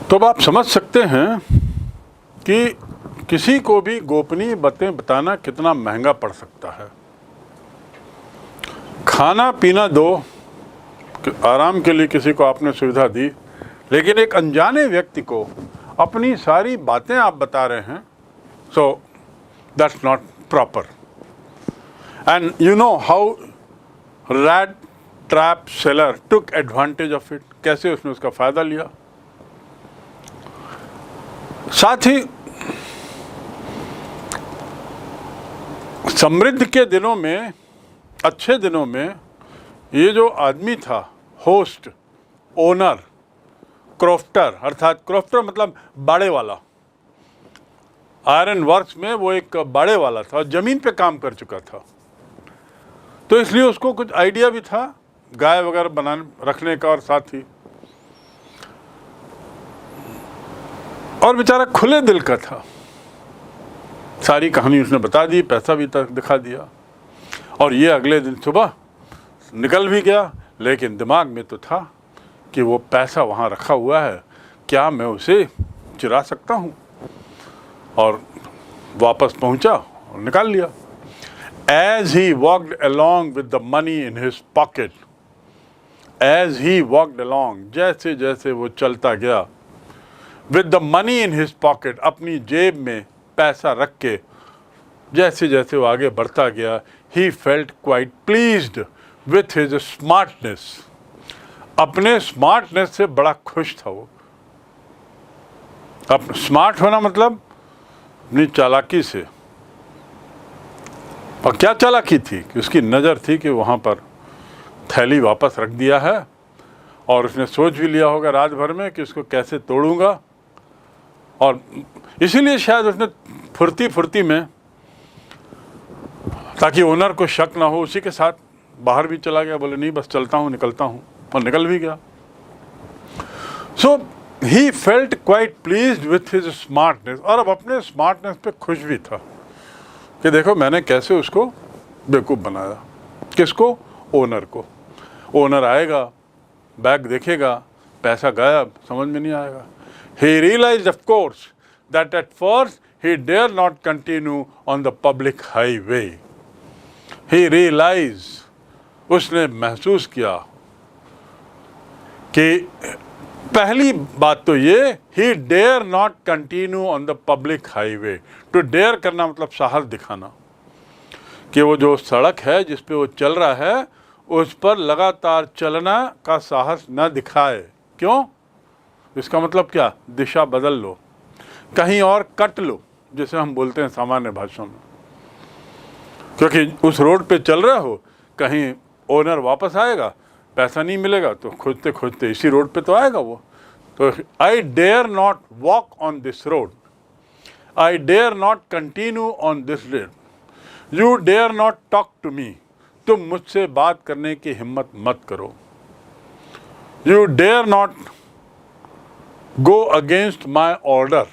तो अब आप समझ सकते हैं कि किसी को भी गोपनीय बातें बताना कितना महंगा पड़ सकता है। खाना पीना दो, आराम के लिए किसी को आपने सुविधा दी, लेकिन एक अनजाने व्यक्ति को अपनी सारी बातें आप बता रहे हैं, so that's not proper. And you know how rat trap seller took advantage of it, कैसे उसने उसका फायदा लिया। साथ ही समृद्ध के दिनों में, अच्छे दिनों में, ये जो आदमी था, होस्ट, ओनर, क्रॉफ्टर, अर्थात क्रॉफ्टर मतलब बाड़े वाला, आयरन वर्क्स में वो एक बाड़े वाला था, जमीन पे काम कर चुका था, तो इसलिए उसको कुछ आइडिया भी था गाय वगैरह बनाने रखने का, और साथ ही और बेचारा खुले दिल का था। सारी कहानी उसने बता दी, पैसा भी तक दिखा दिया, और ये अगले दिन सुबह निकल भी गया, लेकिन दिमाग में तो था कि वो पैसा वहाँ रखा हुआ है, क्या मैं उसे चुरा सकता हूँ, और वापस पहुँचा और निकाल लिया। As he walked along with the money in his pocket, as he walked along, जैसे जैसे वो चलता गया, with the money in his pocket, अपनी जेब में पैसा रख के जैसे जैसे वो आगे बढ़ता गया, he felt quite pleased with his smartness, अपने स्मार्टनेस से बड़ा खुश था वो। अब स्मार्ट होना मतलब अपनी चालाकी से, और क्या चालाकी थी कि उसकी नज़र थी कि वहाँ पर थैली वापस रख दिया है, और उसने सोच भी लिया होगा रात भर में कि उसको कैसे तोड़ूंगा, और इसीलिए शायद उसने फुर्ती में, ताकि ओनर को शक ना हो, उसी के साथ बाहर भी चला गया, बोले नहीं बस चलता हूँ, निकलता हूँ, और निकल भी गया। So he felt quite pleased with his smartness, और अब अपने स्मार्टनेस पे खुश भी था कि देखो मैंने कैसे उसको बेवकूफ़ बनाया। किसको? ओनर को। ओनर आएगा, बैग देखेगा, पैसा गायब, समझ में नहीं आएगा। He realized of course that at first he dare not continue on the public highway. He realized, उसने महसूस किया कि पहली बात तो ये, he dare not continue on the public highway. To dare करना मतलब साहस दिखाना, कि वो जो सड़क है जिस पे वो चल रहा है उस पर लगातार चलना का साहस न दिखाए। क्यों? इसका मतलब क्या? दिशा बदल लो, कहीं और कट लो, जैसे हम बोलते हैं सामान्य भाषा में, क्योंकि उस रोड पे चल रहे हो, कहीं ओनर वापस आएगा, पैसा नहीं मिलेगा, तो खोजते खोजते इसी रोड पे तो आएगा वो। तो I dare not walk on this road, I dare not continue on this road, you dare not talk to me, तुम मुझसे बात करने की हिम्मत मत करो, you dare not go against my order,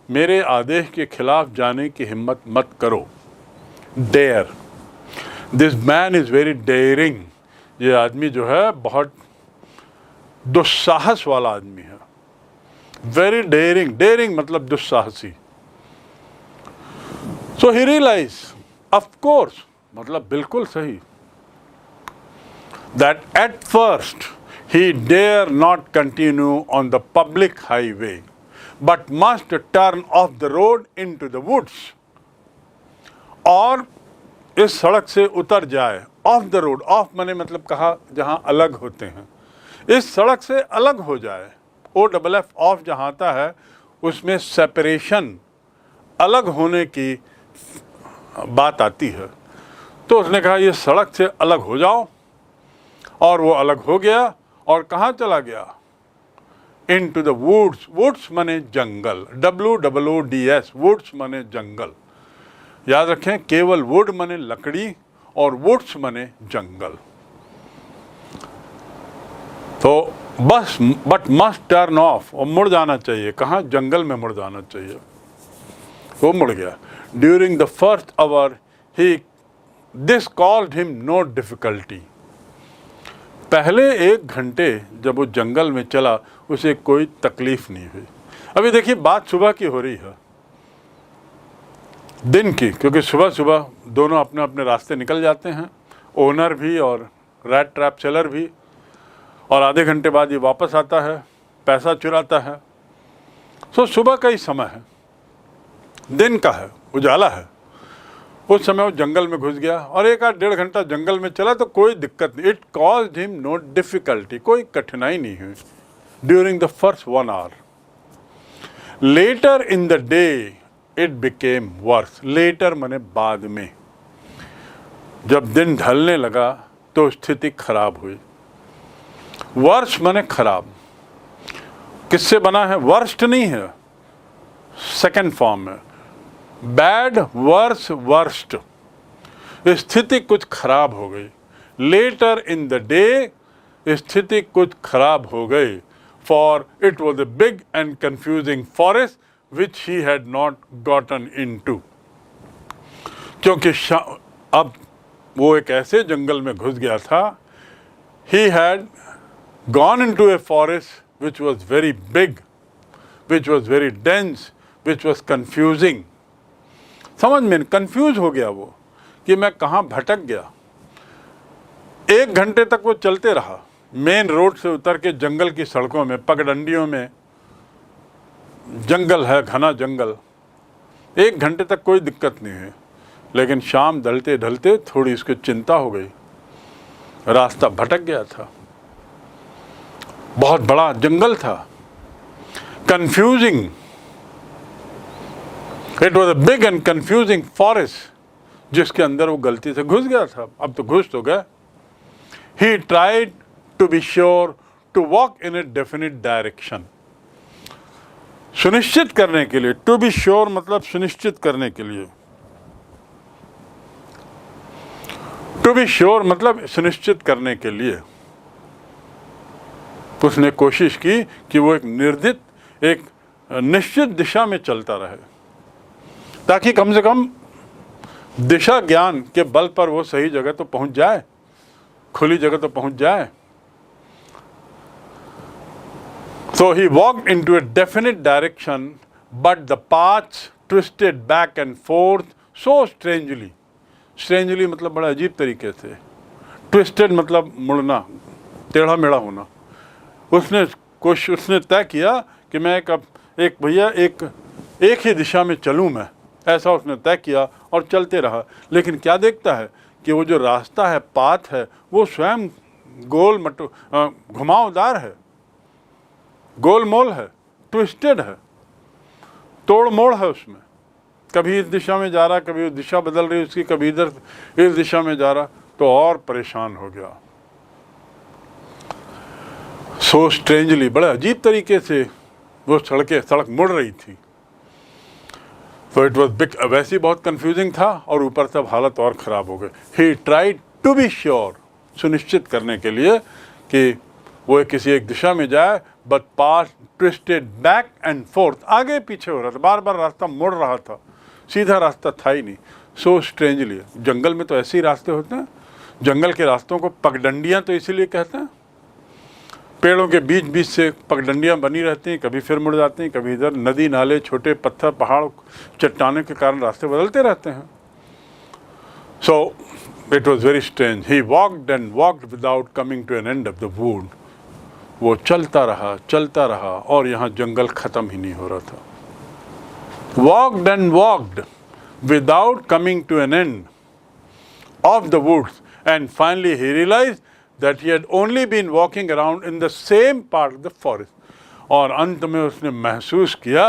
मेरे आदेश के खिलाफ जाने की हिम्मत मत करो। Dare, this man is very daring, ये आदमी जो है बहुत दुस्साहस वाला आदमी है। वेरी डेयरिंग, डेयरिंग मतलब दुस्साहसी। सो ही रियलाइज, ऑफ कोर्स मतलब बिल्कुल सही, that at first he dare not continue on the public highway, but must turn off the road into the woods, और इस सड़क से उतर जाए। ऑफ द रोड, ऑफ माने मतलब कहा जहाँ अलग होते हैं, इस सड़क से अलग हो जाए। OFF, ऑफ जहाँ आता है उसमें सेपरेशन, अलग होने की बात आती है। तो उसने कहा ये सड़क से अलग हो जाओ, और वो अलग हो गया, और कहाँ चला गया? Into the woods, woods माने जंगल, WOODS, woods माने जंगल। याद रखें, केवल वुड माने लकड़ी, और वुड्स माने जंगल। तो बस बट मस्ट टर्न ऑफ, और मुड़ जाना चाहिए। कहाँ? जंगल में मुड़ जाना चाहिए। वो मुड़ गया। ड्यूरिंग द फर्स्ट आवर ही this called him no difficulty, पहले 1 घंटे जब वो जंगल में चला उसे कोई तकलीफ नहीं हुई। अभी देखिए बात सुबह की हो रही है, दिन की, क्योंकि सुबह सुबह दोनों अपने अपने रास्ते निकल जाते हैं, ओनर भी और रैट ट्रैप सेलर भी, और आधे घंटे बाद ये वापस आता है, पैसा चुराता है। सो सुबह का ही समय है, दिन का है, उजाला है। उस समय वो जंगल में घुस गया और 1-1.5 घंटा जंगल में चला तो कोई दिक्कत नहीं। It caused him no difficulty, कोई कठिनाई नहीं हुई during the first 1 hour. Later in the day it became worse. Later माने बाद में, जब दिन ढलने लगा तो स्थिति खराब हुई। वर्ष माने खराब, किससे बना है? वर्स्ट नहीं है, सेकंड फॉर्म है, बैड, वर्स, वर्स्ट। स्थिति कुछ खराब हो गई। लेटर इन द डे स्थिति कुछ खराब हो गई। For it was a big and confusing forest which he had not gotten into. क्योंकि अब वो एक ऐसे जंगल में घुस गया था, he had gone into a forest which was very big, which was very dense, which was confusing. समझ में कंफ्यूज हो गया वो कि मैं कहाँ भटक गया। 1 घंटे तक वो चलते रहा, मेन रोड से उतर के जंगल की सड़कों में, पगडंडियों में, जंगल है, घना जंगल। 1 घंटे तक कोई दिक्कत नहीं है, लेकिन शाम ढलते ढलते थोड़ी इसको चिंता हो गई, रास्ता भटक गया था। बहुत बड़ा जंगल था, confusing. It was a big and confusing forest, जिसके अंदर वो गलती से घुस गया था। अब तो घुस तो गया। He tried to be sure to walk in a definite direction. सुनिश्चित करने के लिए, टू बी श्योर मतलब सुनिश्चित करने के लिए, टू बी श्योर मतलब सुनिश्चित करने के लिए उसने कोशिश की कि वो एक निश्चित दिशा में चलता रहे, ताकि कम से कम दिशा ज्ञान के बल पर वो सही जगह तो पहुंच जाए, खुली जगह तो पहुंच जाए। So he walked into a definite direction, but the paths twisted back and forth so strangely. Strangely मतलब बड़ा अजीब तरीके से, twisted मतलब मुड़ना, टेढ़ा मेढ़ा होना। उसने तय किया कि मैं एक ही दिशा में चलूं मैं, ऐसा उसने तय किया और चलते रहा। लेकिन क्या देखता है कि वो जो रास्ता है, पाथ है, वो स्वयं घुमावदार है, गोलमोल है, ट्विस्टेड है, तोड़ मोड़ है उसमें। कभी इस दिशा में जा रहा, कभी उस दिशा बदल रही उसकी, कभी इधर इस दिशा में जा रहा, तो और परेशान हो गया। सो स्ट्रेंजली, बड़े अजीब तरीके से वो सड़क मुड़ रही थी। तो इट वॉज बिग, वैसे ही बहुत कंफ्यूजिंग था और ऊपर से हालत और ख़राब हो गई। He tried to be sure, सुनिश्चित करने के लिए कि वो किसी एक दिशा में जाए, but path twisted back and fourth, आगे पीछे हो रहा था, बार बार रास्ता मुड़ रहा था, सीधा रास्ता था ही नहीं। सो स्ट्रेंजली, जंगल में तो ऐसे ही रास्ते होते हैं। जंगल के रास्तों को पगडंडियाँ तो इसीलिए कहते हैं, पेड़ों के बीच बीच से पगडंडियाँ बनी रहती हैं, कभी फिर मुड़ जाती हैं, कभी इधर। नदी नाले, छोटे पत्थर, पहाड़, चट्टानों के कारण रास्ते बदलते रहते हैं। So it was very strange. He walked and walked without coming to an end of the wood. वो चलता रहा और यहाँ जंगल ख़त्म ही नहीं हो रहा था। Walked and walked without coming to an end of the woods, and finally he realised that he had only been walking around in the same part of the forest. और अंत में उसने महसूस किया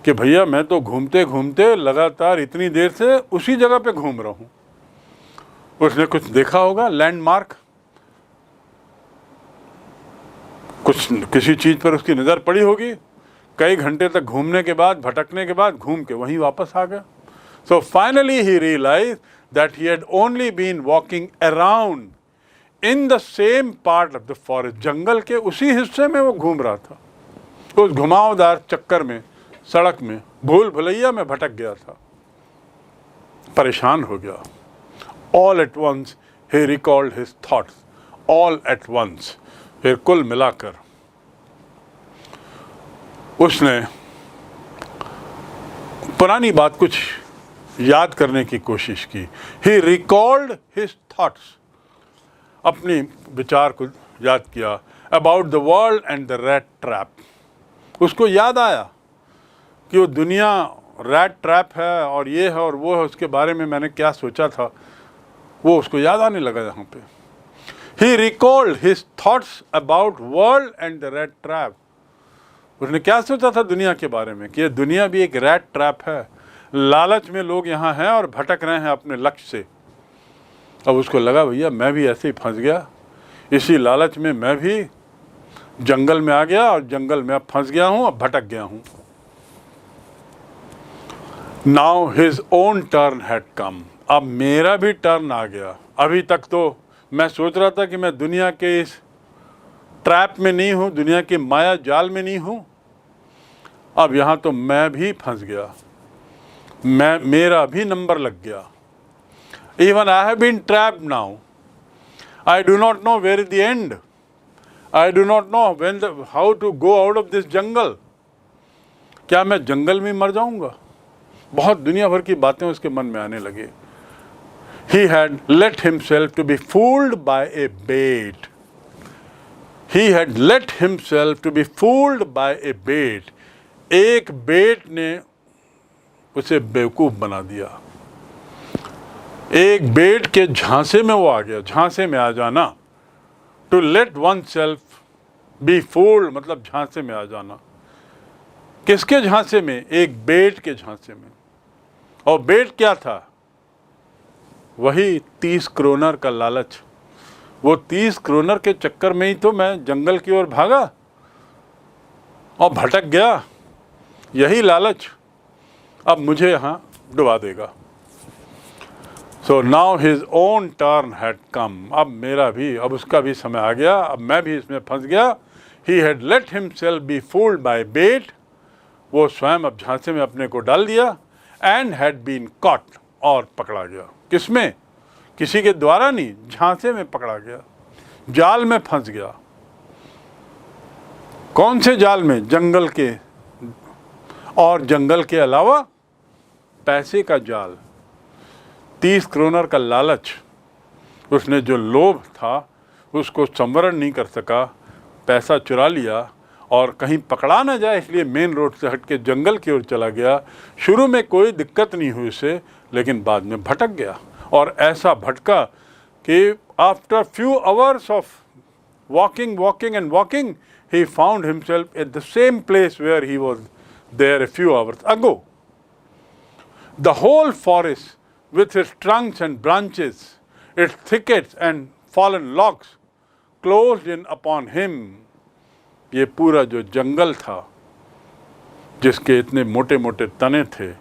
कि भैया मैं तो घूमते घूमते लगातार इतनी देर से उसी जगह पे घूम रहा हूँ। उसने कुछ देखा होगा, लैंडमार्क, कुछ किसी चीज़ पर उसकी नज़र पड़ी होगी। कई घंटे तक घूमने के बाद, भटकने के बाद घूम के वहीं वापस आ गया। So finally he realized that he had only been walking around in the same part of the forest. जंगल के उसी हिस्से में वो घूम रहा था, उस घुमावदार चक्कर में, सड़क में, भूल भुलैया में भटक गया था, परेशान हो गया। All at once he recalled his thoughts all at once. फिर कुल मिलाकर उसने पुरानी बात कुछ याद करने की कोशिश की. He recalled his thoughts, अपनी विचार को याद किया. About the world and the rat trap. उसको याद आया कि वो दुनिया रैट ट्रैप है और ये है और वो है, उसके बारे में मैंने क्या सोचा था, वो उसको याद आने लगा यहाँ पे. He recalled his thoughts about world and the rat trap. उसने क्या सोचा था दुनिया के बारे में कि ये दुनिया भी एक रैट ट्रैप है. लालच में लोग यहाँ हैं और भटक रहे हैं अपने लक्ष्य से. अब उसको लगा भैया मैं भी ऐसे ही फंस गया, इसी लालच में मैं भी जंगल में आ गया और जंगल में अब फंस गया हूँ, अब भटक गया हूँ. Now his own turn had come. अब मेरा भी टर्न आ गया. अभी तक तो मैं सोच रहा था कि मैं दुनिया के इस ट्रैप में नहीं हूँ, दुनिया के माया जाल में नहीं हूँ. अब यहाँ तो मैं भी फंस गया, मेरा भी नंबर लग गया. Even I have been trapped now. I do not know where is the end. I do not know how to go out of this jungle. क्या मैं जंगल में मर जाऊंगा? बहुत दुनिया भर की बातें उसके मन में आने लगी. He had let himself to be fooled by a bait. He had let himself to be fooled by a bait. एक बेट ने उसे बेवकूफ बना दिया. एक बेट के झांसे में वो आ गया. झांसे में आ जाना, to let oneself be fooled मतलब झांसे में आ जाना. किसके झांसे में? एक बेट के झांसे में. और बेट क्या था? वही 30 क्रोनर का लालच. वो 30 क्रोनर के चक्कर में ही तो मैं जंगल की ओर भागा और भटक गया. यही लालच अब मुझे यहाँ डुबा देगा. So now his own turn had come. अब उसका भी समय आ गया. अब मैं भी इसमें फंस गया. He had let himself be fooled by bait. वो स्वयं अब झांसे में अपने को डाल दिया. And had been caught. और पकड़ा गया. किसमें? किसी के द्वारा नहीं, झांसे में पकड़ा गया. जाल में फंस गया. कौन से जाल में? जंगल के. और जंगल के अलावा पैसे का जाल. 30 क्रोनर का लालच. उसने जो लोभ था उसको संवरण नहीं कर सका, पैसा चुरा लिया और कहीं पकड़ा ना जाए इसलिए मेन रोड से हट के जंगल की ओर चला गया. शुरू में कोई दिक्कत नहीं हुई उसे, लेकिन बाद में भटक गया. और ऐसा भटका कि after few hours of walking and walking he found himself at the same place where he was there a few hours ago. The whole forest with its trunks and branches, its thickets and fallen logs, closed in upon him. ये पूरा जो जंगल था, जिसके इतने मोटे मोटे तने थे,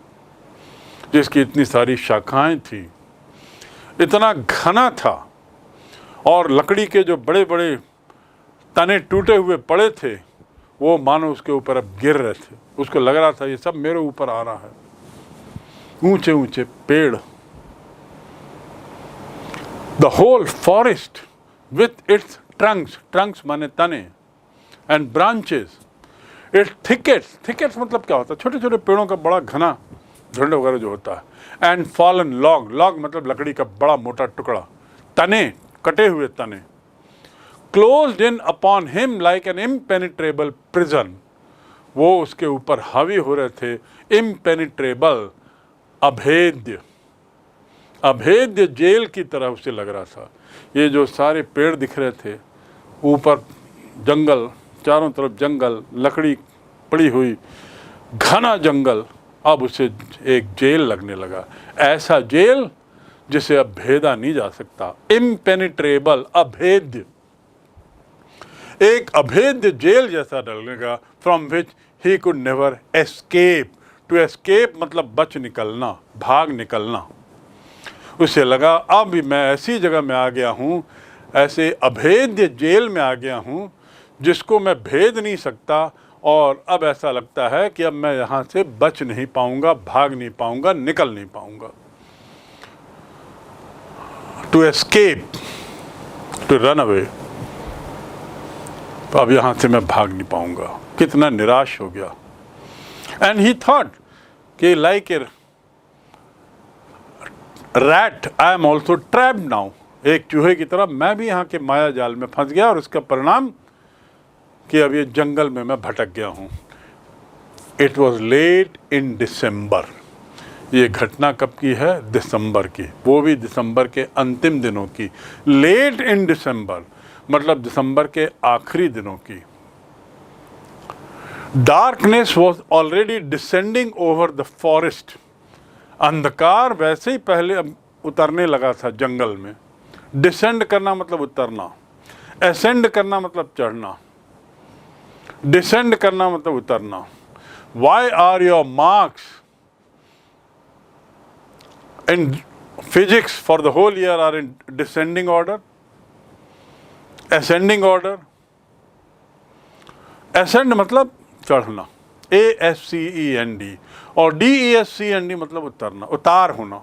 जिसकी इतनी सारी शाखाएं थी, इतना घना था और लकड़ी के जो बड़े बड़े तने टूटे हुए पड़े थे, वो मानो उसके ऊपर अब गिर रहे थे. उसको लग रहा था ये सब मेरे ऊपर आ रहा है. ऊंचे ऊंचे पेड़. The whole forest with its trunks माने तने, and branches, its thickets मतलब क्या होता है? छोटे छोटे पेड़ों का बड़ा घना झुंड वगैरह जो होता है. and fallen log मतलब लकड़ी का बड़ा मोटा टुकड़ा. तने, कटे हुए तने. closed in upon him like an impenetrable prison. वो उसके ऊपर हावी हो रहे थे. impenetrable, अभेद्य जेल की तरह उसे लग रहा था. ये जो सारे पेड़ दिख रहे थे, ऊपर जंगल, चारों तरफ जंगल, लकड़ी पड़ी हुई, घना जंगल, अब उसे एक जेल लगने लगा. ऐसा जेल जिसे अब भेदा नहीं जा सकता. इम्पेनिट्रेबल, अभेद्य, एक अभेद्य जेल जैसा लगेगा. From which he could never escape. To escape मतलब बच निकलना, भाग निकलना. उसे लगा अब मैं ऐसी जगह में आ गया हूँ, ऐसे अभेद्य जेल में आ गया हूँ जिसको मैं भेद नहीं सकता. और अब ऐसा लगता है कि अब मैं यहाँ से बच नहीं पाऊँगा, भाग नहीं पाऊँगा, निकल नहीं पाऊँगा. To escape, to run away. तो अब यहाँ से मैं भाग नहीं पाऊंगा। कितना निराश हो गया। एंड ही थॉट कि like a rat I am also trapped now, एक चूहे की तरह मैं भी यहाँ के माया जाल में फंस गया, और उसका परिणाम कि अब ये जंगल में मैं भटक गया हूँ। इट वॉज लेट इन दिसंबर। ये घटना कब की है? दिसंबर की, वो भी दिसंबर के अंतिम दिनों की। लेट इन दिसंबर मतलब दिसंबर के आखिरी दिनों की। Darkness was already descending over the forest. अंधकार वैसे ही पहले अब उतरने लगा था जंगल में। डिसेंड करना मतलब उतरना, एसेंड करना मतलब चढ़ना, डिसेंड करना मतलब उतरना। Why are your marks in physics for the whole year are in descending order, ascending order. Ascend मतलब चढ़ना, ASCEND, और DESCEND मतलब उतरना, उतार होना।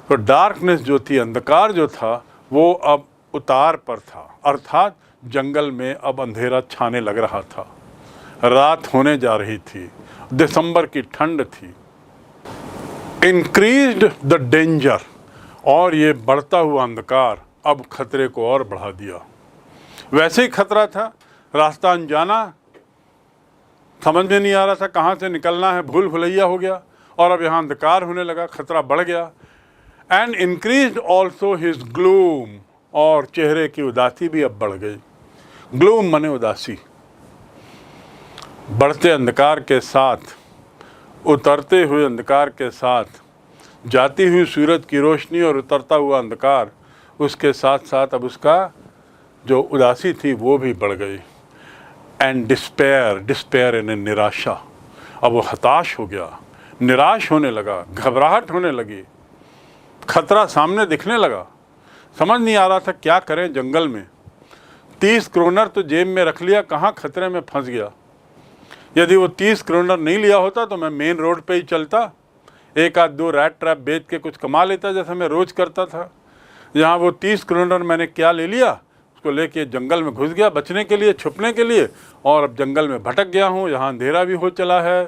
तो डार्कनेस जो थी, अंधकार जो था, वो अब उतार पर था, अर्थात जंगल में अब अंधेरा छाने लग रहा था। रात होने जा रही थी, दिसंबर की ठंड थी। इंक्रीज्ड द डेंजर, और ये बढ़ता हुआ अंधकार अब खतरे को और बढ़ा दिया। वैसे ही खतरा था, रास्ता अनजाना, समझ में नहीं आ रहा था कहाँ से निकलना है, भूल भुलैया हो गया, और अब यहाँ अंधकार होने लगा, खतरा बढ़ गया। And increased also his gloom, और चेहरे की उदासी भी अब बढ़ गई। ग्लूम माने उदासी। बढ़ते अंधकार के साथ, उतरते हुए अंधकार के साथ, जाती हुई सूरज की रोशनी और उतरता हुआ अंधकार, उसके साथ साथ अब उसका जो उदासी थी वो भी बढ़ गई। एंड डिस्पेयर, डिस्पेयर यानी निराशा। अब वो हताश हो गया, निराश होने लगा, घबराहट होने लगी, खतरा सामने दिखने लगा। समझ नहीं आ रहा था क्या करें जंगल में। 30 क्रोनर तो जेब में रख लिया, कहाँ खतरे में फंस गया। यदि वो 30 क्रोनर नहीं लिया होता तो मैं मेन रोड पे ही चलता, एक आध दो रैट ट्रैप बेच के कुछ कमा लेता, जैसा मैं रोज़ करता था। यहाँ वो 30 क्रोनर मैंने क्या ले लिया, उसको लेके जंगल में घुस गया बचने के लिए, छुपने के लिए, और अब जंगल में भटक गया हूँ। यहाँ अंधेरा भी हो चला है,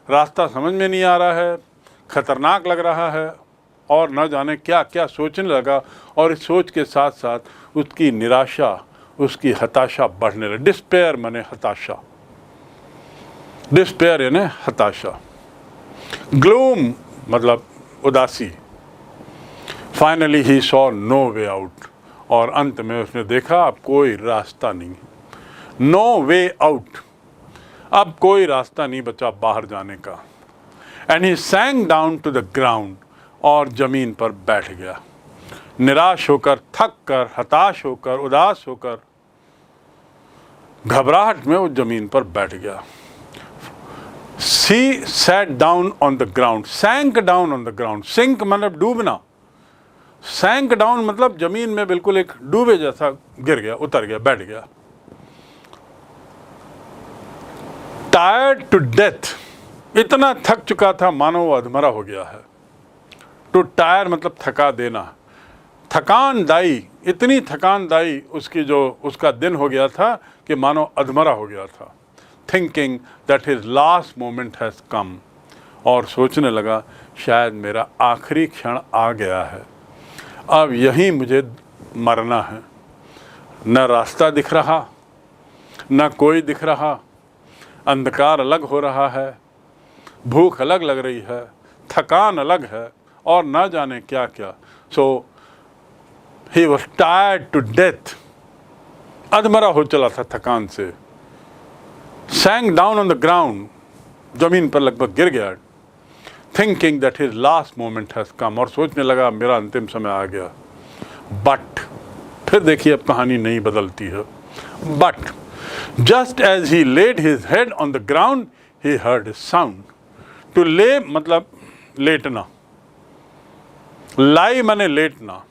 रास्ता समझ में नहीं आ रहा है, खतरनाक लग रहा है, और न जाने क्या क्या सोचने लगा। और इस सोच के साथ साथ उसकी निराशा, उसकी हताशा बढ़ने लगी। डिस्पेयर माने हताशा, डिस्पेयर यानी हताशा। ग्लूम मतलब उदासी। Finally he saw no way out, और अंत में उसने देखा अब कोई रास्ता नहीं, नो वे आउट, अब कोई रास्ता नहीं बचा बाहर जाने का। And he sank down to the ground, और ज़मीन पर बैठ गया। निराश होकर, थक कर, हताश होकर, उदास होकर, घबराहट में वो ज़मीन पर बैठ गया। He sat down on the ground, sank down on the ground. Sink मतलब डूबना, sank down मतलब जमीन में बिल्कुल एक डूबे जैसा गिर गया, उतर गया, बैठ गया। Tired to death, इतना थक चुका था मानो वो अधमरा हो गया है। To tire मतलब थका देना, थकानदायी, इतनी थकानदायी उसकी जो उसका दिन हो गया था कि मानो अधमरा हो गया था। Thinking that his last moment has come, और सोचने लगा शायद मेरा आखिरी क्षण आ गया है, अब यहीं मुझे मरना है। न रास्ता दिख रहा, न कोई दिख रहा, अंधकार अलग हो रहा है, भूख अलग लग रही है, थकान अलग है, और न जाने क्या क्या। So he was tired to death, अधमरा हो चला था थकान से। Sank down on the ground, जमीन पर लगभग गिर गया। Thinking that his last moment has come, और सोचने लगा मेरा अंतिम समय आ गया। बट फिर देखिए अब कहानी नहीं बदलती है। But just as he laid his head on the ground he heard his sound. To lay मतलब लेटना, लाई माने लेटना,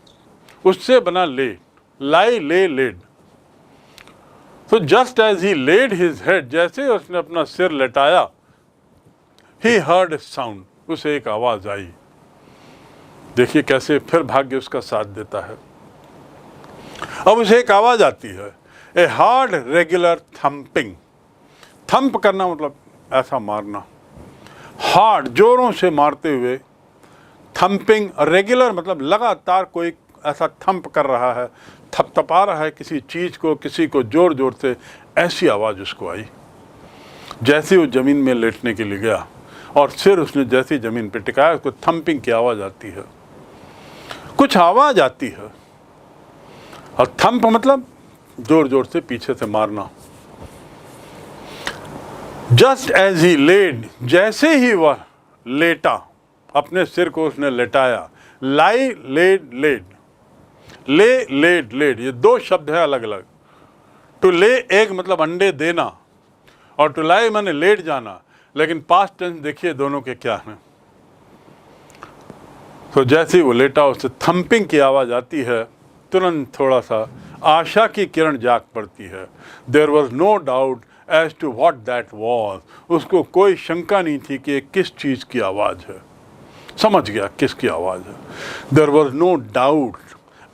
उससे बना लेट, लाई ले लेड। तो just as he laid his head, जैसे उसने अपना सिर लेटाया, ही हर्ड साउंड, उसे एक आवाज आई। देखिए कैसे फिर भाग्य उसका साथ देता है। अब उसे एक आवाज़ आती है, a hard regular thumping. Thump करना मतलब ऐसा मारना, हार्ड जोरों से मारते हुए, थम्पिंग रेगुलर मतलब लगातार कोई ऐसा थंप कर रहा है, थपथपा रहा है किसी चीज़ को, किसी को जोर जोर से, ऐसी आवाज़ उसको आई। जैसे वो ज़मीन में लेटने के लिए गया और सिर उसने जैसी ज़मीन पे टिकाया, उसको थम्पिंग की आवाज़ आती है, कुछ आवाज़ आती है। और थंप मतलब जोर जोर से पीछे से मारना। जस्ट एज ही लेड, जैसे ही वह लेटा, अपने सिर को उसने लेटाया, लाई लेड लेड, ले लेड लेड, ये दो शब्द है अलग अलग। टू ले एग मतलब अंडे देना, और टू लाई माने लेट जाना, लेकिन पास्ट टेंस देखिए दोनों के क्या हैं। तो जैसे ही वो लेटा, उससे थम्पिंग की आवाज़ आती है, तुरंत थोड़ा सा आशा की किरण जाग पड़ती है। There was no doubt as to what that was, उसको कोई शंका नहीं थी कि किस चीज़ की आवाज़ है, समझ गया किसकी आवाज़ है। There was no doubt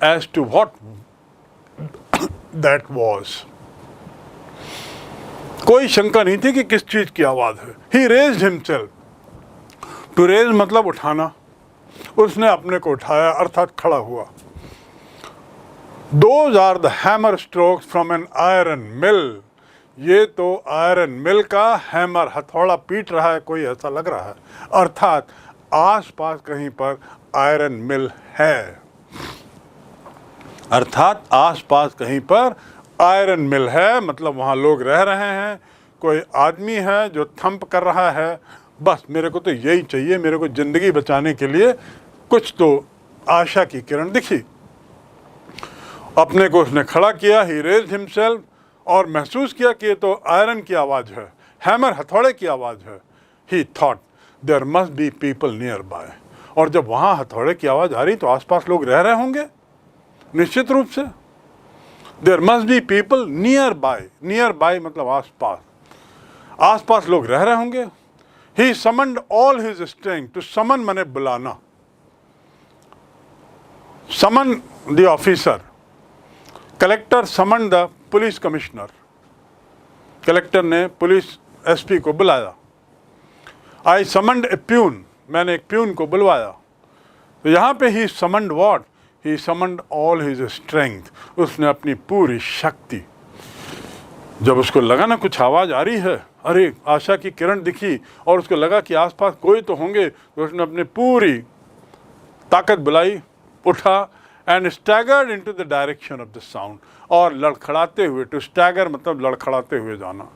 as to what that was, कोई शंका नहीं थी कि किस चीज़ की आवाज़ है। ही रेज्ड हिमसेल्फ, टू रेज मतलब उठाना, उसने अपने को उठाया अर्थात खड़ा हुआ। Those are the hammer strokes from an iron mill, ये तो आयरन मिल का हैमर, हथौड़ा पीट रहा है कोई, ऐसा लग रहा है, अर्थात आसपास कहीं पर आयरन मिल है, अर्थात आसपास कहीं पर आयरन मिल है, मतलब वहाँ लोग रह रहे हैं, कोई आदमी है जो थंप कर रहा है। बस मेरे को तो यही चाहिए, मेरे को ज़िंदगी बचाने के लिए कुछ तो आशा की किरण दिखी। अपने को उसने खड़ा किया, ही रेज्ड हिमसेल्फ, और महसूस किया कि ये तो आयरन की आवाज़ है, हैमर हथौड़े की आवाज़ है। He thought there must be people nearby, और जब वहाँ हथौड़े की आवाज़ आ रही तो आसपास लोग रह रहे होंगे निश्चित रूप से। There must be people nearby मतलब आसपास, आसपास लोग रह रहे होंगे। He summoned all his strength, to summon माने बुलाना, summon the officer, collector summon the police commissioner, collector ने पुलिस एसपी को बुलाया। आई समन्ड ए प्यून, मैंने एक प्यून को बुलवाया। तो यहाँ पे he summoned what, he summoned all his strength, उसने अपनी पूरी शक्ति। जब उसको लगा ना कुछ आवाज़ आ रही है, अरे आशा की किरण दिखी, और उसको लगा कि आसपास कोई तो होंगे, तो उसने अपनी पूरी ताकत बुलाई, उठा, and staggered into the direction of the sound, और लड़खड़ाते हुए, टू स्टैगर मतलब लड़खड़ाते हुए जाना,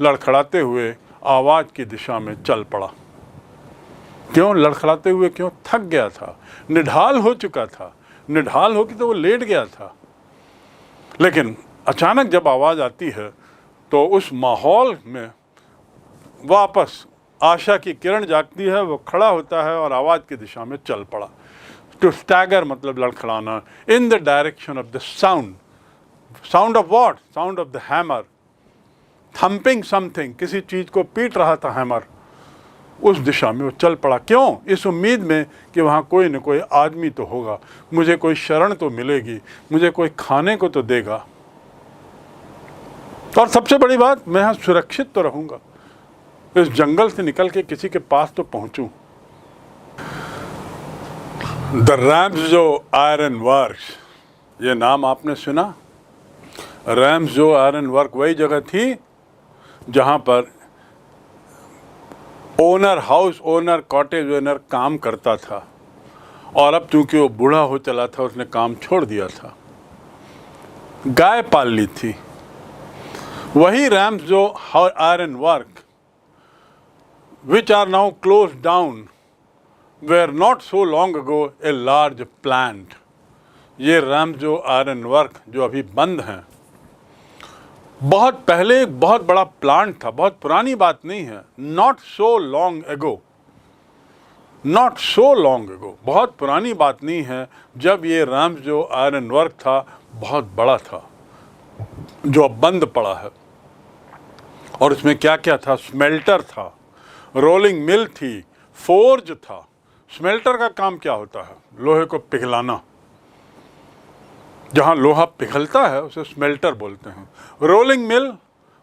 लड़खड़ाते हुए आवाज़ की दिशा में चल पड़ा। क्यों लड़खड़ाते हुए? क्यों? थक गया था, निढाल हो चुका था, निढाल होकर तो वो लेट गया था। लेकिन अचानक जब आवाज़ आती है तो उस माहौल में वापस आशा की किरण जागती है, वो खड़ा होता है और आवाज़ की दिशा में चल पड़ा। टू स्टैगर मतलब लड़खड़ाना, in the direction of the sound, sound of what? Sound of the hammer, thumping something, किसी चीज़ को पीट रहा था हैमर, उस दिशा में वो चल पड़ा। क्यों? इस उम्मीद में कि वहाँ कोई न कोई आदमी तो होगा, मुझे कोई शरण तो मिलेगी, मुझे कोई खाने को तो देगा, और सबसे बड़ी बात, मैं यहाँ सुरक्षित तो रहूँगा, इस जंगल से निकल के किसी के पास तो पहुँचूँ। द रैम्सजो आयरन वर्क्स, ये नाम आपने सुना? रैम्सजो आयरन वर्क वही जगह थी जहाँ पर owner, house owner, cottage owner काम करता था, और अब चूंकि वो बूढ़ा हो चला था, उसने काम छोड़ दिया था, गाय पाल ली थी। वही रैम्सजो iron work which are now closed down were not so long ago a large plant. ये रैम्सजो आयरन वर्क जो अभी बंद हैं, बहुत पहले एक बहुत बड़ा प्लांट था, बहुत पुरानी बात नहीं है। Not so long ago, not so long ago, बहुत पुरानी बात नहीं है जब ये रैम्सजो आयरन वर्क था, बहुत बड़ा था, जो अब बंद पड़ा है। और उसमें क्या क्या था? स्मेल्टर था, रोलिंग मिल थी, फोर्ज था, स्मेल्टर का काम क्या होता है? लोहे को पिघलाना। जहाँ लोहा पिघलता है उसे स्मेल्टर बोलते हैं। रोलिंग मिल,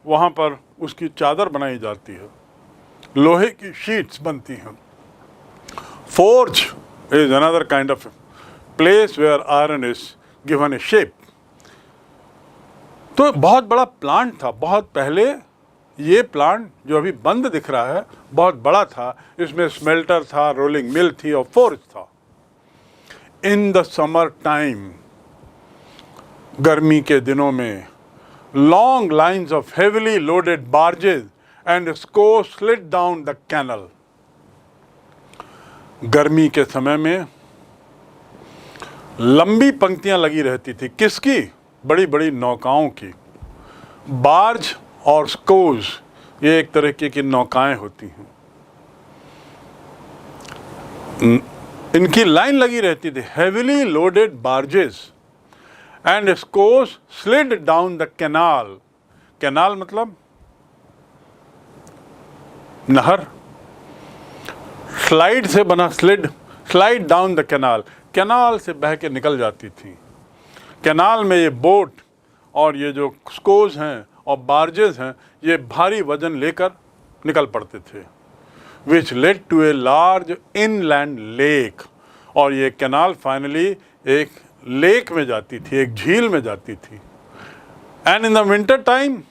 वहाँ पर उसकी चादर बनाई जाती है, लोहे की शीट्स बनती हैं। Forge is another kind of place where iron is given a shape. तो बहुत बड़ा प्लांट था, बहुत पहले ये प्लांट जो अभी बंद दिख रहा है बहुत बड़ा था। इसमें स्मेल्टर था, रोलिंग मिल थी और फोर्ज था। इन द समर टाइम, गर्मी के दिनों में, long lines of heavily loaded barges and scow slid down the canal. गर्मी के समय में लंबी पंक्तियां लगी रहती थी। किसकी? बड़ी बड़ी नौकाओं की। बार्ज और स्कोज, ये एक तरीके की नौकाएं होती हैं, इनकी लाइन लगी रहती थी। Heavily loaded barges and scows slid down the canal. Canal मतलब नहर, स्लाइड से बना slide down the canal, canal से बह के निकल जाती थी। कैनाल में ये बोट और ये जो स्कोज हैं और बार्जेस हैं, ये भारी वजन लेकर निकल पड़ते थे। Which led to a large inland lake, और ये कैनाल फाइनली एक लेक में जाती थी, एक झील में जाती थी। And in the winter time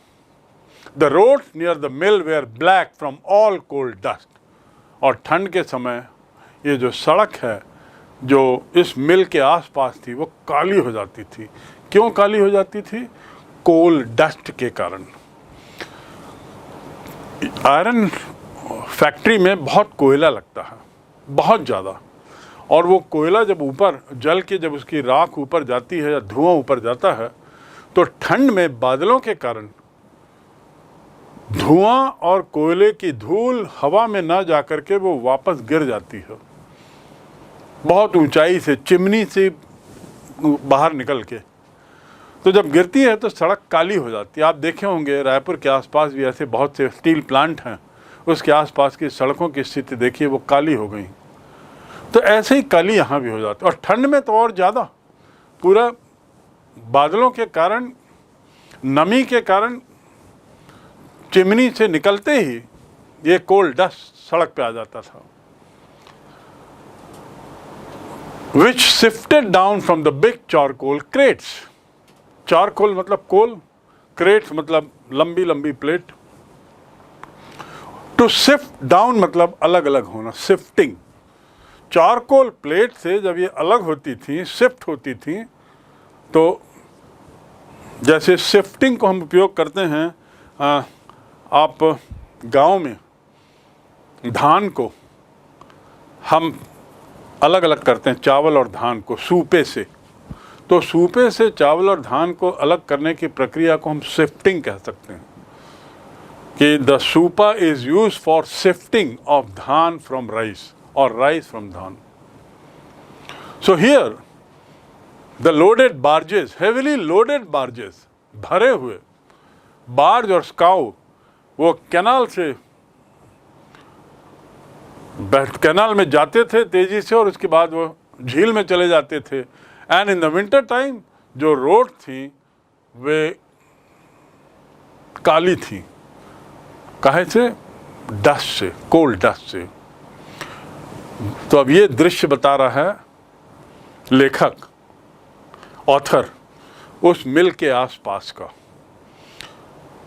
the road near the mill where black from all cold dust. और ठंड के समय ये जो सड़क है जो इस मिल के आसपास थी वो काली हो जाती थी। क्यों काली हो जाती थी? कोल डस्ट के कारण। आयरन फैक्ट्री में बहुत कोयला लगता है, बहुत ज़्यादा, और वो कोयला जब ऊपर जल के जब उसकी राख ऊपर जाती है या धुआं ऊपर जाता है तो ठंड में बादलों के कारण धुआं और कोयले की धूल हवा में ना जा कर के वो वापस गिर जाती है बहुत ऊंचाई से, चिमनी से बाहर निकल के। तो जब गिरती है तो सड़क काली हो जाती है। आप देखे होंगे रायपुर के आसपास भी ऐसे बहुत से स्टील प्लांट हैं, उसके आसपास की सड़कों की स्थिति देखिए वो काली हो गई। तो ऐसे ही काली यहाँ भी हो जाती है, और ठंड में तो और ज़्यादा। पूरा बादलों के कारण, नमी के कारण चिमनी से निकलते ही ये कोल डस्ट सड़क पे आ जाता था। Which sifted down from the big charcoal crates. Charcoal मतलब कोल, क्रेट्स मतलब लंबी लंबी प्लेट। टू सिफ्ट डाउन मतलब अलग अलग होना, सिफ्टिंग। चारकोल प्लेट से जब ये अलग होती थी, शिफ्ट होती थी, तो जैसे शिफ्टिंग को हम उपयोग करते हैं, आप गांव में धान को हम अलग अलग करते हैं, चावल और धान को सूपे से। तो सूपे से चावल और धान को अलग करने की प्रक्रिया को हम शिफ्टिंग कह सकते हैं कि द सूपा is use for shifting of धान फ्रॉम राइस और राइस फ्रॉम धान। So here the loaded barges, heavily loaded barges, भरे हुए बार्ज और स्काउ वो कैनाल से कैनाल में जाते थे तेजी से और उसके बाद वो झील में चले जाते थे। And in the winter time जो रोड थी वे काली थी, काहे से? डस्ट से, कोल्ड डस्ट से। तो अब ये दृश्य बता रहा है लेखक, ऑथर, उस मिल के आसपास का।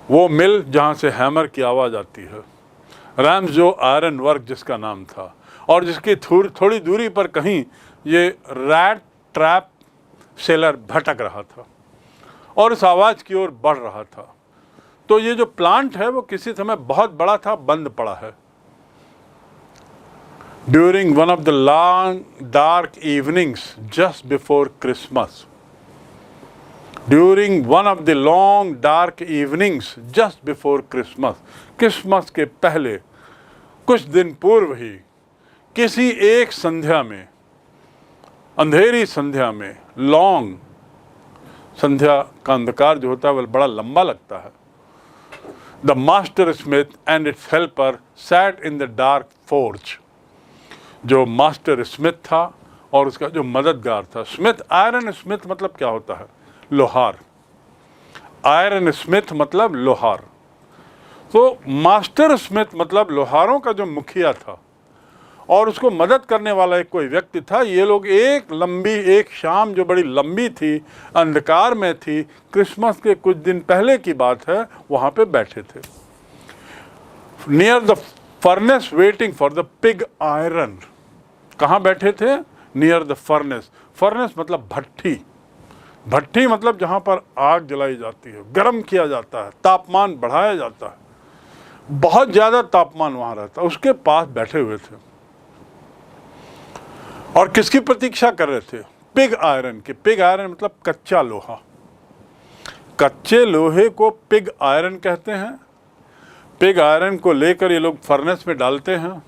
वो मिल जहाँ से हैमर की आवाज़ आती है, रैम्सजो आयरन वर्क जिसका नाम था, और जिसकी थोड़ी दूरी पर कहीं ये रैट ट्रैप सेलर भटक रहा था और इस आवाज़ की ओर बढ़ रहा था। तो ये जो प्लांट है वो किसी समय बहुत बड़ा था, बंद पड़ा है। During one of the long dark evenings just before Christmas, during one of the long dark evenings just before Christmas, Christmas के पहले कुछ दिन पूर्व ही किसी एक संध्या में, अंधेरी संध्या में, लॉन्ग संध्या का अंधकार जो होता है वह बड़ा लंबा लगता है, the master Smith and it's helper sat in the dark forge. जो मास्टर स्मिथ था और उसका जो मददगार था। स्मिथ, आयरन स्मिथ मतलब क्या होता है? लोहार। आयरन स्मिथ मतलब लोहार। तो मास्टर स्मिथ मतलब लोहारों का जो मुखिया था और उसको मदद करने वाला एक कोई व्यक्ति था। ये लोग एक शाम जो बड़ी लंबी थी, अंधकार में थी, क्रिसमस के कुछ दिन पहले की बात है, वहाँ पे बैठे थे near the furnace waiting for the pig iron. कहाँ बैठे थे? Near the furnace. फर्नेस मतलब भट्ठी। भट्ठी मतलब जहाँ पर आग जलाई जाती है, गर्म किया जाता है, तापमान बढ़ाया जाता है, बहुत ज़्यादा तापमान वहाँ रहता है, उसके पास बैठे हुए थे और किसकी प्रतीक्षा कर रहे थे? पिग आयरन की। पिग आयरन मतलब कच्चा लोहा। कच्चे लोहे को पिग आयरन कहते हैं। पिग आयरन को लेकर ये लोग फर्नेस में डालते हैं,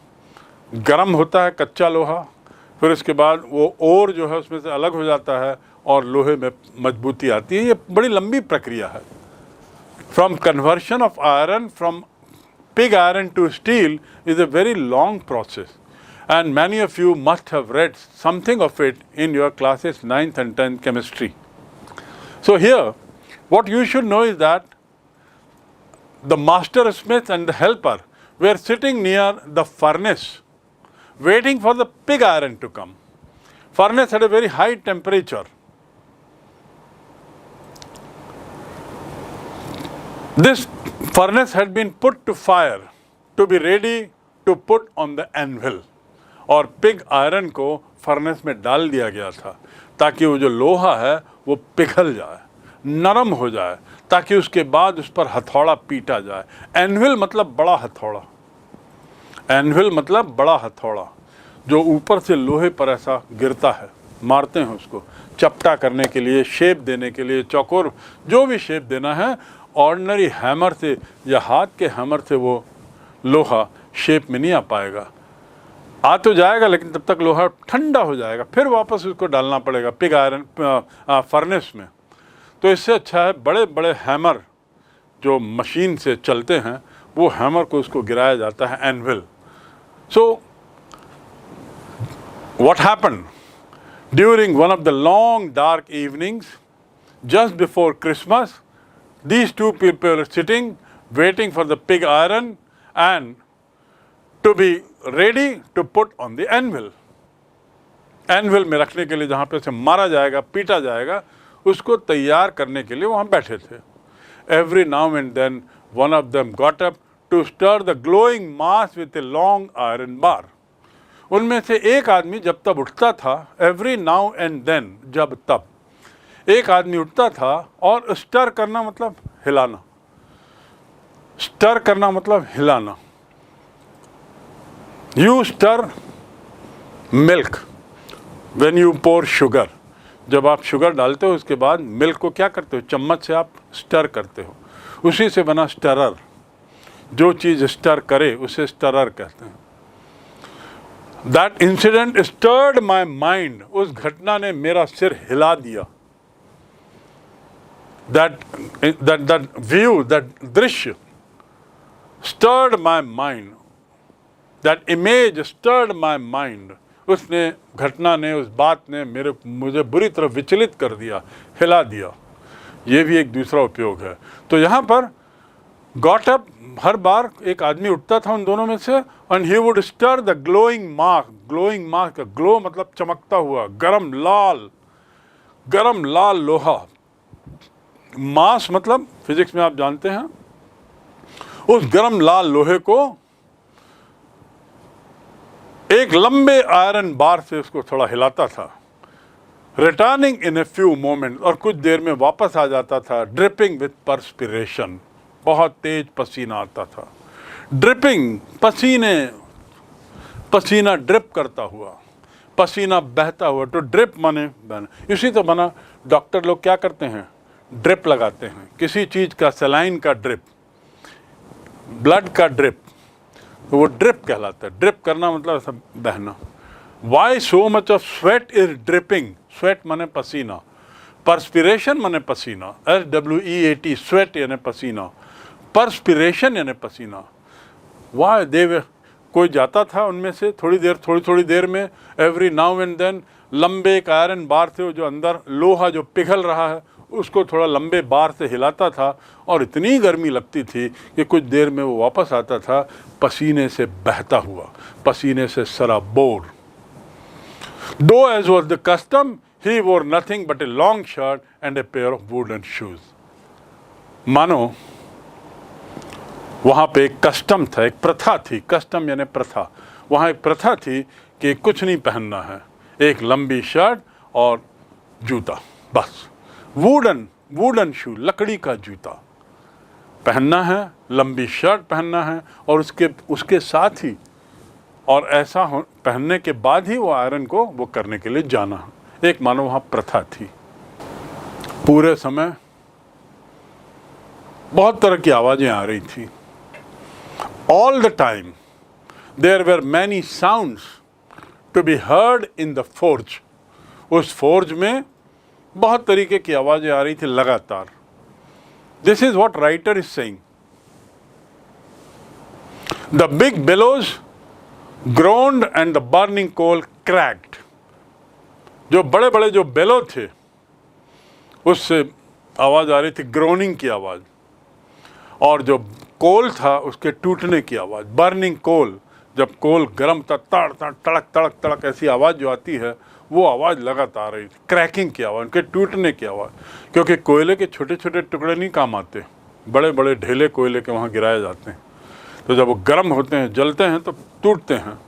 गर्म होता है कच्चा लोहा, फिर इसके बाद वो ओर जो है उसमें से अलग हो जाता है और लोहे में मजबूती आती है। ये बड़ी लंबी प्रक्रिया है। From conversion of iron from pig iron to steel is a very long process and many of you must have read something of it in your classes 9th and 10th chemistry. So here, what you should know is that the master smith and the helper were sitting near the furnace, waiting for the pig iron to come. Furnace had a very high temperature. This furnace had been put to fire to be ready to put on the anvil. और pig iron को furnace में डाल दिया गया था ताकि वो जो लोहा है वो पिघल जाए, नरम हो जाए, ताकि उसके बाद उस पर हथौड़ा पीटा जाए। एनविल मतलब बड़ा हथौड़ा। एनविल मतलब बड़ा हथौड़ा जो ऊपर से लोहे पर ऐसा गिरता है, मारते हैं उसको चपटा करने के लिए, शेप देने के लिए, चौकोर जो भी शेप देना है। ऑर्डिनरी हैमर से या हाथ के हैमर से वो लोहा शेप में नहीं आ पाएगा। आ तो जाएगा लेकिन तब तक लोहा ठंडा हो जाएगा, फिर वापस उसको डालना पड़ेगा पिग आयरन फर्नेस में। तो इससे अच्छा है बड़े बड़े हैमर जो मशीन से चलते हैं, वो हैमर को उसको गिराया जाता है, anvil. So what happened during one of the long dark evenings just before Christmas, these two people are sitting waiting for the pig iron and to be ready to put on the anvil. Anvil में रखने के लिए जहाँ पे से मारा जाएगा, पीटा जाएगा, उसको तैयार करने के लिए वहाँ बैठे थे। Every now and then one of them got up to stir the glowing mass with a long iron bar. उनमें से एक आदमी जब तब उठता था, every now and then जब तब एक आदमी उठता था और स्टर करना मतलब हिलाना। स्टर करना मतलब हिलाना। You stir milk when you pour sugar. जब आप शुगर डालते हो उसके बाद मिल्क को क्या करते हो? चम्मच से आप स्टर करते हो। उसी से बना स्टरर। जो चीज़ स्टर करे उसे स्टरर कहते हैं। That incident stirred my mind. उस घटना ने मेरा सिर हिला दिया। That view, that दृश्य stirred my mind. That image stirred my mind. उसने, घटना ने, उस बात ने मुझे बुरी तरह विचलित कर दिया, हिला दिया। ये भी एक दूसरा उपयोग है। तो यहाँ पर got up, हर बार एक आदमी उठता था उन दोनों में से, and he would stir the glowing mark. glowing mark का ग्लो मतलब चमकता हुआ, गरम लाल लोहा। मास मतलब फिजिक्स में आप जानते हैं, उस गरम लाल लोहे को एक लंबे आयरन बार से उसको थोड़ा हिलाता था। Returning in a few moment, और कुछ देर में वापस आ जाता था। ड्रिपिंग विथ परस्पिरेशन, बहुत तेज पसीना आता था। ड्रिपिंग, पसीना ड्रिप करता हुआ, पसीना बहता हुआ। तो ड्रिप माने बहना। इसी तो बना डॉक्टर लोग क्या करते हैं? ड्रिप लगाते हैं, किसी चीज़ का, सलाइन का ड्रिप, ब्लड का ड्रिप, तो वो ड्रिप कहलाता है। ड्रिप करना मतलब ऐसा बहना। Why so much of sweat is dripping? Sweat माने पसीना, परस्पिरेशन माने पसीना, SWEAT, स्वेट यानी पसीना, परस्पिरेशन यानी पसीना। वाई कोई जाता था उनमें से थोड़ी देर में, एवरी नाउ एंड देन, लंबे एक आयरन बार थे, जो अंदर लोहा जो पिघल रहा है उसको थोड़ा लंबे बार से हिलाता था, और इतनी गर्मी लगती थी कि कुछ देर में वो वापस आता था पसीने से बहता हुआ, पसीने से सराबोर। Though as was the custom, he wore nothing but a long shirt and a pair of wooden shoes. मानो वहाँ पे एक कस्टम था, एक प्रथा थी, कस्टम यानी प्रथा, वहाँ एक प्रथा थी कि कुछ नहीं पहनना है, एक लंबी शर्ट और जूता, बस। वुडन शू, लकड़ी का जूता पहनना है, लंबी शर्ट पहनना है, और उसके साथ ही, और ऐसा पहनने के बाद ही वो आयरन को वो करने के लिए जाना है। एक मानो वहाँ प्रथा थी। पूरे समय बहुत तरह की आवाज़ें आ रही थी। All the time there were many sounds to be heard in the forge. उस फोर्ज में बहुत तरीके की आवाज़ें आ रही थी लगातार। This is what writer is saying. The big bellows groaned and the burning coal cracked. जो बड़े बड़े जो बेलो थे उससे आवाज़ आ रही थी, ग्रोनिंग की आवाज़, और जो कोल था उसके टूटने की आवाज़, बर्निंग कोल, जब कोल गर्म था, तड़ तड़ तड़क तड़क तड़क ऐसी आवाज़ जो आती है, वो आवाज़ लगातार आ रही थी, क्रैकिंग की आवाज़, उनके टूटने की आवाज़। क्योंकि कोयले के छोटे छोटे टुकड़े नहीं काम आते, बड़े बड़े ढेले कोयले के वहाँ गिराए जाते हैं, तो जब वो गर्म होते हैं, जलते हैं तो टूटते हैं।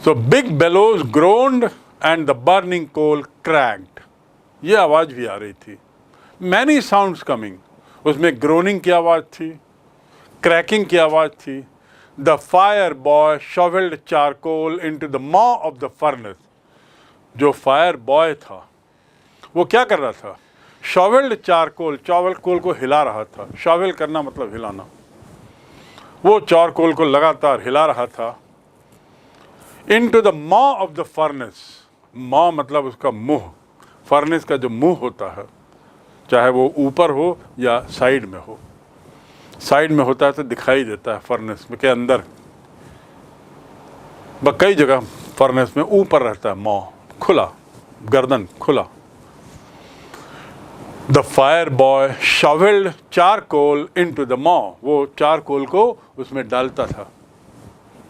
So big bellows groaned and the burning coal cracked, ये आवाज़ भी आ रही थी। मैनी साउंड्स कमिंग, उसमें ग्रोनिंग की आवाज़ थी, क्रैकिंग की आवाज़ थी। The fire boy shovelled charcoal into the maw of the furnace, जो फायर बॉय था वो क्या कर रहा था? शॉवेल्ड चारकोल, चावल को हिला रहा था। शॉवेल करना मतलब हिलाना। वो चारकोल को लगातार हिला रहा था। Into the maw of the furnace, मॉ मतलब उसका मुंह, फर्नेस का जो मुंह होता है, चाहे वो ऊपर हो या साइड में हो। साइड में होता है तो दिखाई देता है फर्नेस में के अंदर, कई जगह फर्नेस में ऊपर रहता है मॉ, खुला, गर्दन खुला। The fire boy shovelled charcoal into the maw, वो चारकोल को उसमें डालता था।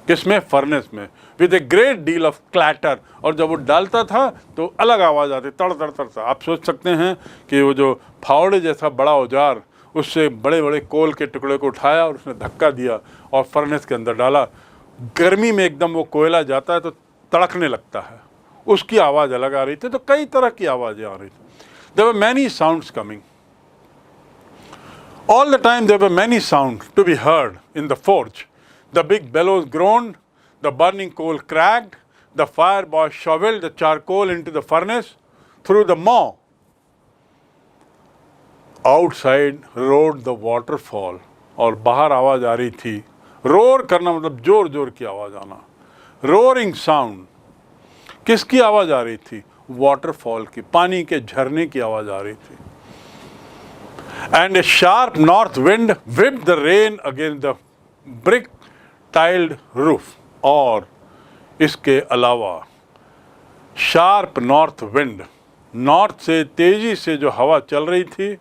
किसमें? फर्नेस में। With a great deal of clatter, और जब वो डालता था तो अलग आवाज़ आती, तड़ तड़ तड़। आप सोच सकते हैं कि वो जो फावड़े जैसा बड़ा औजार, उससे बड़े बड़े कोल के टुकड़े को उठाया और उसने धक्का दिया और फर्नेस के अंदर डाला। गर्मी में एकदम वो कोयला जाता है तो तड़कने लगता है, उसकी आवाज़ अलग आ रही थी। तो कई तरह की आवाज़ें आ रही थी। There were many sounds coming. All the time there were many sounds to be heard in the forge. The big bellows groaned, the burning coal cracked, the fire boy shoveled the charcoal into the furnace through the maw. Outside roared the waterfall. और बाहर आवाज़ आ रही थी। Roar करना मतलब जोर जोर की आवाज़ आना। रोरिंग साउंड, किसकी आवाज़ आ रही थी? वाटरफॉल की, पानी के झरने की आवाज़ आ रही थी। And A sharp north wind whipped the rain against the brick tiled roof. और इसके अलावा शार्प नॉर्थ विंड, नॉर्थ से तेजी से जो हवा चल रही थी,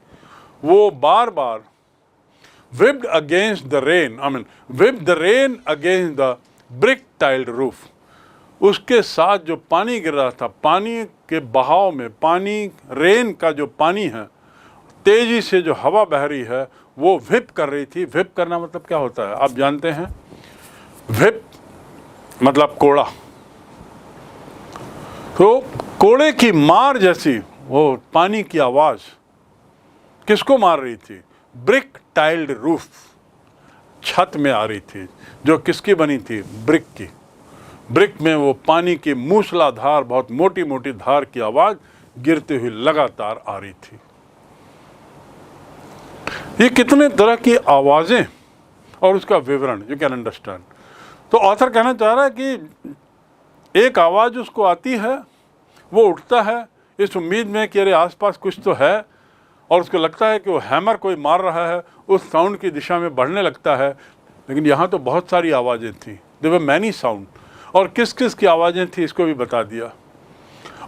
वो बार बार whipped against the rain, whipped the rain against the brick tiled roof। उसके साथ जो पानी गिर रहा था, पानी के बहाव में, पानी, रेन का जो पानी है, तेजी से जो हवा बह रही है, वो विप कर रही थी। विप करना मतलब क्या होता है? आप जानते हैं, विप मतलब कोड़ा। तो कोड़े की मार जैसी वो पानी की आवाज़ किसको मार रही थी? ब्रिक टाइल्ड रूफ, छत में आ रही थी, जो किसकी बनी थी? ब्रिक की। ब्रिक में वो पानी की मूसलाधार, बहुत मोटी मोटी धार की आवाज़ गिरती हुई लगातार आ रही थी। ये कितने तरह की आवाज़ें और उसका विवरण, यू कैन अंडरस्टैंड। तो ऑथर कहना चाह रहा है कि एक आवाज़ उसको आती है, वो उठता है इस उम्मीद में कि अरे आसपास कुछ तो है, और उसको लगता है कि वो हैमर कोई मार रहा है, उस साउंड की दिशा में बढ़ने लगता है। लेकिन यहाँ तो बहुत सारी आवाज़ें थी, देयर वर मैनी साउंड, और किस किस की आवाज़ें थी इसको भी बता दिया।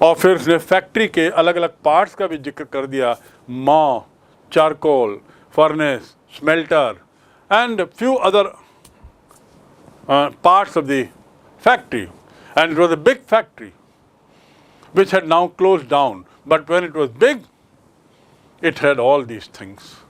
और फिर उसने फैक्ट्री के अलग अलग पार्ट्स का भी जिक्र कर दिया, मॉ, charcoal, furnace, smelter and few other parts of the factory. And it was a big factory which had now closed down, but when it was big, it had all these things.